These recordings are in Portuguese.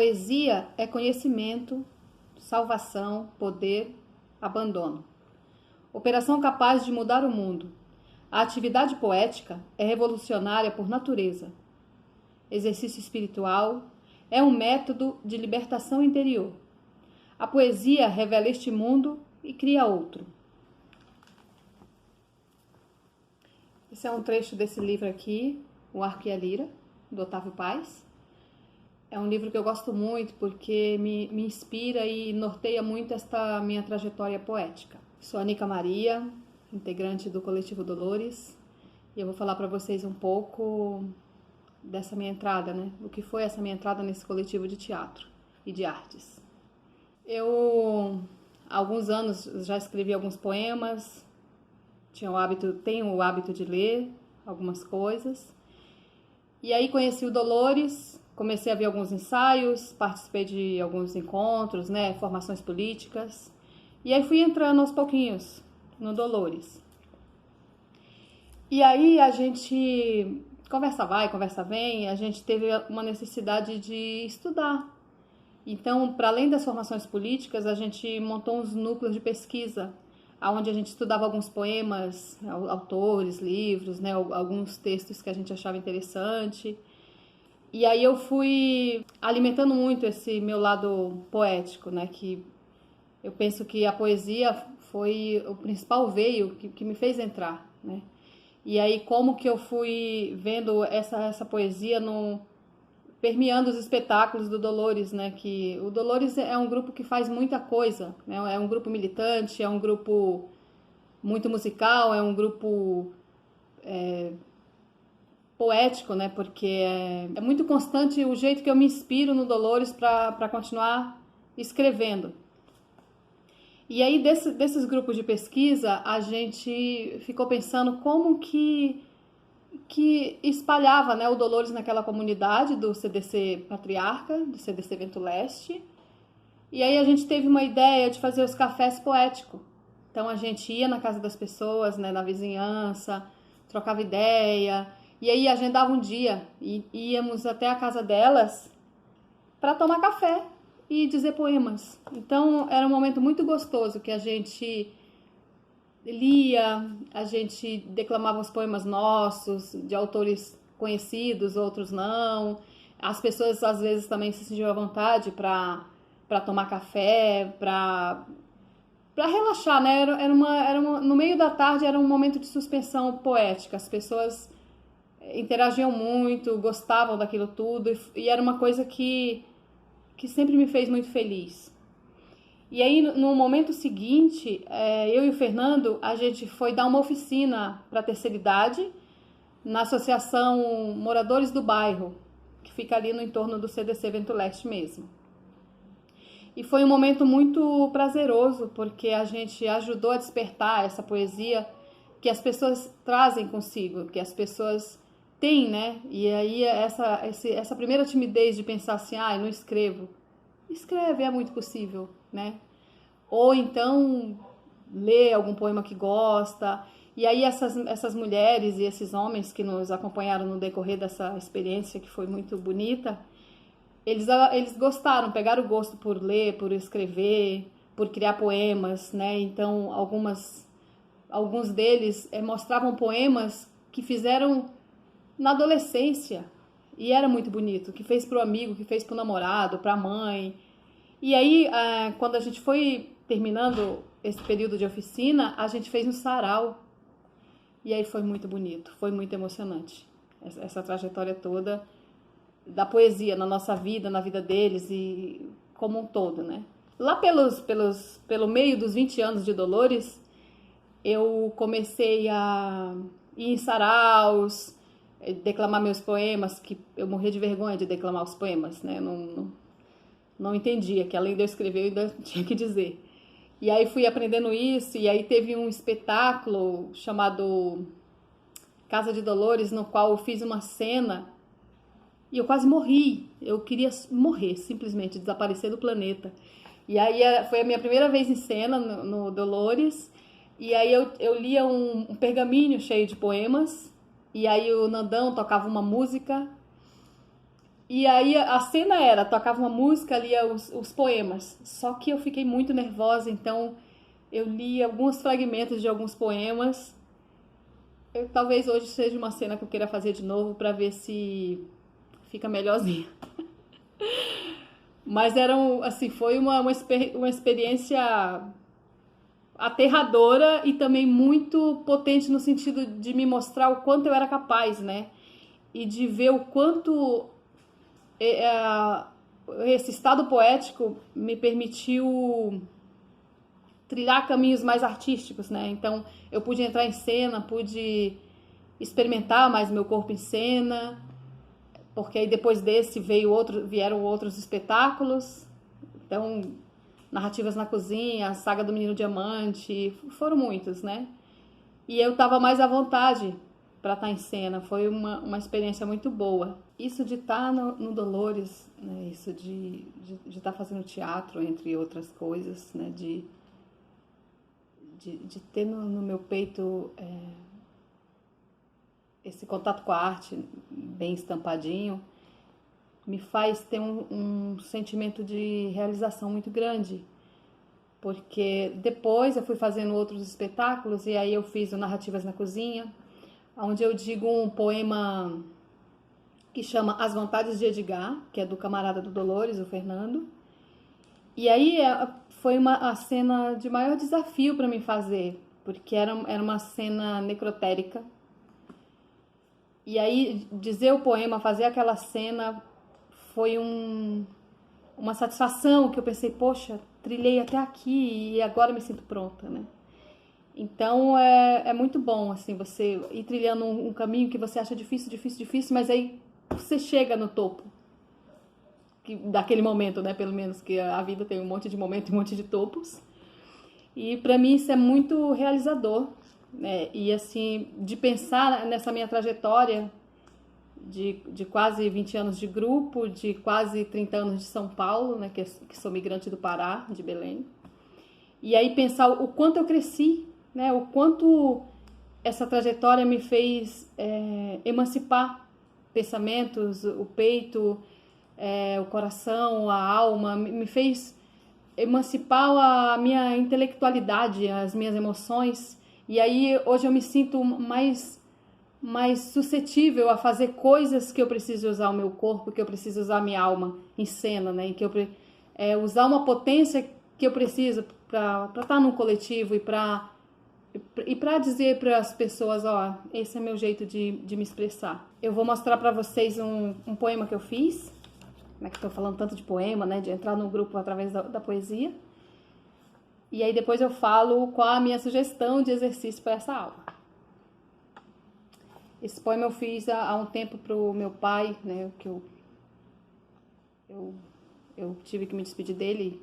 Poesia é conhecimento, salvação, poder, abandono. Operação capaz de mudar o mundo. A atividade poética é revolucionária por natureza. Exercício espiritual é um método de libertação interior. A poesia revela este mundo e cria outro. Esse é um trecho desse livro aqui, O Arco e a Lira, do Otávio Paz. É um livro que eu gosto muito porque me inspira e norteia muito esta minha trajetória poética. Sou a Nica Maria, integrante do Coletivo Dolores, e eu vou falar para vocês um pouco dessa minha entrada, né? O que foi essa minha entrada nesse coletivo de teatro e de artes. Eu, há alguns anos, já escrevi alguns poemas, tenho o hábito de ler algumas coisas, e aí conheci o Dolores. Comecei a ver alguns ensaios, participei de alguns encontros, né, formações políticas. E aí fui entrando aos pouquinhos no Dolores. E aí a gente, conversa vai, conversa vem, a gente teve uma necessidade de estudar. Então, para além das formações políticas, a gente montou uns núcleos de pesquisa, onde a gente estudava alguns poemas, autores, livros, né, alguns textos que a gente achava interessante. E aí eu fui alimentando muito esse meu lado poético, né? Que eu penso que a poesia foi o principal veio que me fez entrar, né? E aí como que eu fui vendo essa poesia permeando os espetáculos do Dolores, né? Que o Dolores é um grupo que faz muita coisa, né? É um grupo militante, é um grupo muito musical, é um grupo poético, né? Porque é muito constante o jeito que eu me inspiro no Dolores para continuar escrevendo. E aí, desses grupos de pesquisa, a gente ficou pensando como que espalhava, né, o Dolores naquela comunidade do CDC Patriarca, do CDC Vento Leste. E aí a gente teve uma ideia de fazer os cafés poéticos. Então a gente ia na casa das pessoas, né, na vizinhança, trocava ideia. E aí agendava um dia e íamos até a casa delas para tomar café e dizer poemas. Então era um momento muito gostoso que a gente lia, a gente declamava os poemas nossos, de autores conhecidos, outros não. As pessoas às vezes também se sentiam à vontade para tomar café, para relaxar, né? No meio da tarde era um momento de suspensão poética. As pessoas interagiam muito, gostavam daquilo tudo e era uma coisa que sempre me fez muito feliz. E aí, no momento seguinte, eu e o Fernando, a gente foi dar uma oficina para a terceira idade na Associação Moradores do Bairro, que fica ali no entorno do CDC Vento Leste mesmo. E foi um momento muito prazeroso, porque a gente ajudou a despertar essa poesia que as pessoas trazem consigo, que as pessoas tem, né? E aí essa primeira timidez de pensar assim, eu não escrevo. Escreve, é muito possível, né? Ou então lê algum poema que gosta. E aí essas mulheres e esses homens que nos acompanharam no decorrer dessa experiência, que foi muito bonita, eles gostaram, pegaram o gosto por ler, por escrever, por criar poemas, né? Então alguns deles mostravam poemas que fizeram na adolescência, e era muito bonito, que fez pro amigo, que fez pro namorado, pra mãe. E aí, quando a gente foi terminando esse período de oficina, a gente fez um sarau, e aí foi muito bonito, foi muito emocionante, essa trajetória toda da poesia na nossa vida, na vida deles, e como um todo, né? Lá pelo meio dos 20 anos de Dolores, eu comecei a ir em saraus, declamar meus poemas, que eu morria de vergonha de declamar os poemas, né? Não entendia, que além de eu escrever, eu ainda tinha que dizer. E aí fui aprendendo isso, e aí teve um espetáculo chamado Casa de Dolores, no qual eu fiz uma cena, e eu quase morri. Eu queria morrer, simplesmente, desaparecer do planeta. E aí foi a minha primeira vez em cena no Dolores, e aí eu lia um pergaminho cheio de poemas, e aí o Nandão tocava uma música, E aí a cena era, tocava uma música, lia os poemas. Só que eu fiquei muito nervosa, então eu li alguns fragmentos de alguns poemas. Talvez hoje seja uma cena que eu queira fazer de novo para ver se fica melhorzinha. Mas era assim, foi uma experiência aterradora e também muito potente no sentido de me mostrar o quanto eu era capaz, né? E de ver o quanto esse estado poético me permitiu trilhar caminhos mais artísticos, né? Então eu pude entrar em cena, pude experimentar mais meu corpo em cena, porque aí depois desse vieram outros espetáculos. Então, Narrativas na Cozinha, a Saga do Menino Diamante, foram muitos, né? E eu estava mais à vontade para estar em cena, foi uma experiência muito boa. Isso de estar no Dolores, né? Isso de estar fazendo teatro, entre outras coisas, né? De ter no meu peito esse contato com a arte bem estampadinho, me faz ter um sentimento de realização muito grande. Porque depois eu fui fazendo outros espetáculos e aí eu fiz o Narrativas na Cozinha, onde eu digo um poema que chama As Vontades de Edgar, que é do camarada do Dolores, o Fernando. E aí foi a cena de maior desafio para mim fazer, porque era uma cena necrotérica. E aí dizer o poema, fazer aquela cena, foi uma satisfação que eu pensei, poxa, trilhei até aqui e agora me sinto pronta, né? Então é muito bom, assim, você ir trilhando um caminho que você acha difícil, mas aí você chega no topo daquele momento, né? Pelo menos que a vida tem um monte de momentos e um monte de topos. E pra mim isso é muito realizador, né? E assim, de pensar nessa minha trajetória de quase 20 anos de grupo, de quase 30 anos de São Paulo, né, que sou migrante do Pará, de Belém. E aí pensar o quanto eu cresci, né, o quanto essa trajetória me fez emancipar pensamentos, o peito, o coração, a alma, me fez emancipar a minha intelectualidade, as minhas emoções. E aí hoje eu me sinto mais suscetível a fazer coisas que eu preciso usar o meu corpo, que eu preciso usar a minha alma em cena, né? Que eu usar uma potência que eu preciso para estar num coletivo e para dizer para as pessoas, ó, esse é meu jeito de me expressar. Eu vou mostrar para vocês um poema que eu fiz, né? Que estou falando tanto de poema, né? De entrar no grupo através da poesia. E aí depois eu falo qual a minha sugestão de exercício para essa aula. Esse poema eu fiz há um tempo pro meu pai, né, que eu tive que me despedir dele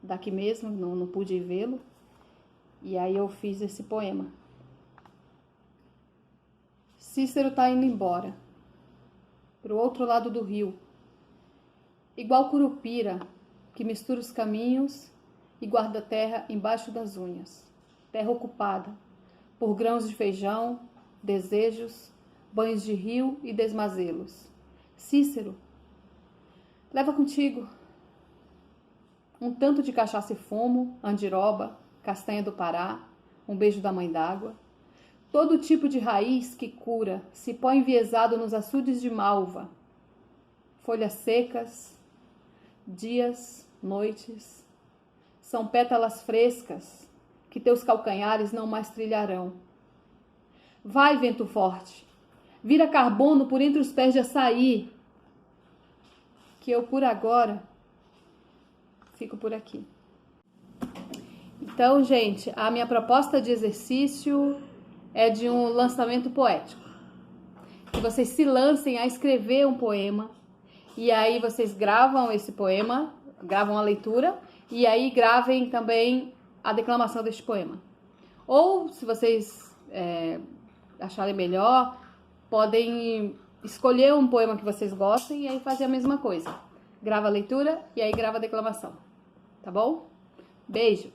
daqui mesmo, não pude vê-lo. E aí eu fiz esse poema. Cícero tá indo embora, pro outro lado do rio, igual Curupira, que mistura os caminhos e guarda a terra embaixo das unhas. Terra ocupada por grãos de feijão, desejos, banhos de rio e desmazelos. Cícero, leva contigo um tanto de cachaça e fumo, andiroba, castanha do Pará, um beijo da mãe d'água, todo tipo de raiz que cura, cipó enviesado nos açudes de malva, folhas secas, dias, noites, são pétalas frescas que teus calcanhares não mais trilharão. Vai, vento forte, vira carbono por entre os pés de açaí, que eu por agora fico por aqui. Então, gente, a minha proposta de exercício é de um lançamento poético. Que vocês se lancem a escrever um poema, e aí vocês gravam esse poema, gravam a leitura, e aí gravem também a declamação deste poema. Ou, se vocês acharem melhor, podem escolher um poema que vocês gostem e aí fazer a mesma coisa. Grava a leitura e aí grava a declamação. Tá bom? Beijo!